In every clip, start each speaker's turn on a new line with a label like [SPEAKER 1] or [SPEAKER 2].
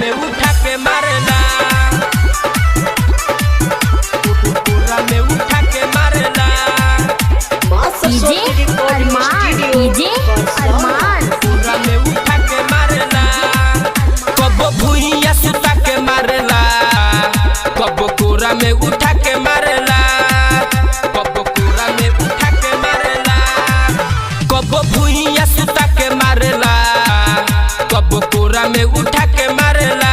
[SPEAKER 1] में उठा के मारेला, कोरा में उठा के मारेला।
[SPEAKER 2] डीजे अरमान, डीजे अरमान,
[SPEAKER 1] कोरा में उठा के मारेला, कबो भुइया सुता के मारेला, कबो कोरा में उठा के मारेला, कबो कोरा में उठा के मारेला, कबो भुइया सुता के मारेला, कबो कोरा में उठा के मारेला।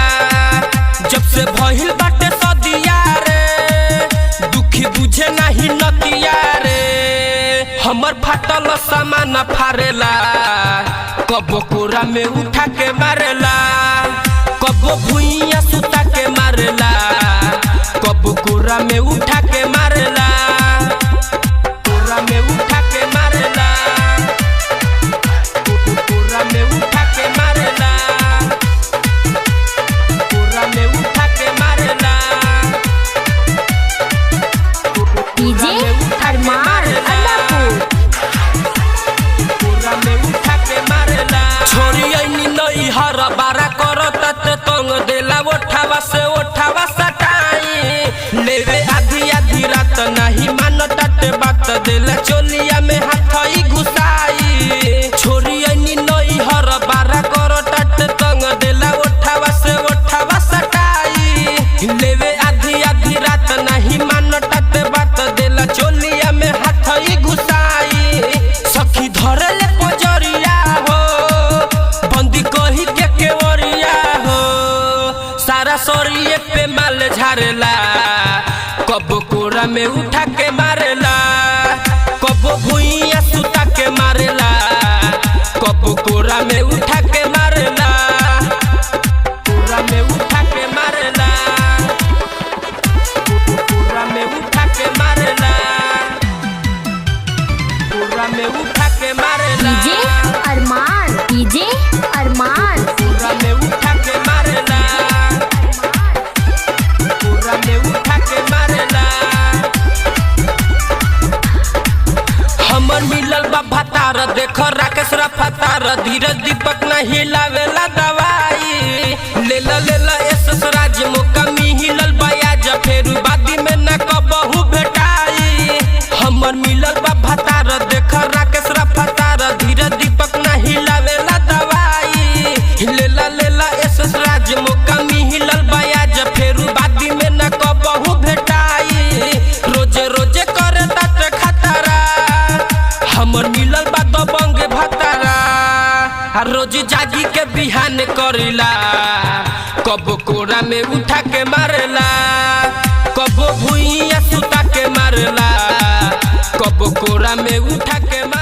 [SPEAKER 1] जब से भइल बाटे सदिया रे, दुखी बुझे नहीं नतिया रे, हमर फाटल सामान फारेला, कबो कोरा में उठा के मारेला, कबो भुइया सुता के मारेला, कबो कोरा में उठा के मारेला, कोरा में उठा के मारेला, कोरा में उठा के मारेला, कोरा में उठा के मारेला।
[SPEAKER 2] डीजे अरमान अल्लाहपुर,
[SPEAKER 1] कोरा में उठा के मारेला। छोरी आईनी नई हर बारा करत तंग देला, ओठावा से ओठावा सटाई लेवे, आधी आधी रात नहीं मानत बात देला, चोलिया में हाथ ही घुसाई। छोरी आईनी नई हर बारा करत तंग देला, ओठावा से ओठावा सटाई लेवे, आधी आधी रात नहीं मानत बात देला, चोलिया में हाथ ही घुसाई। सखी धरले पजरिया हो, बंदी कही के केवरिया हो, सारा सरिये पे माल झारेला, कबो कोरा में उठा के मारेला, कबो भुइया सुता के मारेला, कबो कोरा में उठा के मारेला, कोरा में उठा के मारेला, कोरा में उठा के मारेला, कोरा में उठा के मारेला।
[SPEAKER 2] डीजे अरमान, डीजे अरमान,
[SPEAKER 1] कोरा में उठा के मारेला, कोरा में उठा के मारेला। हमर मिलल बा भतार, देखो राकेश रफ्तार, धीरज दीपक नहीं लावेला दवाई, लेला लेला एसएस राज मौका मिलल बयाज, फेरू बादी में न कबहू भेटाई। हमर मिलल बा भतार, देखो राकेश रफ्तार, धीरज दीपक नहीं लावेला दवाई, लेला लेला एसएस राज मौका मिलल बयाज, फेरू बादी में न कबहू भेटाई। रोजे रोजे करे तात खतरा, हमर मिलल बा दबंग भतारा, रोज जागी के बिहान करेला, कबो कोरा में उठा के मारेला, कबो भुइया सुता के मारेला, कबो कोरा में उठा के मारेला।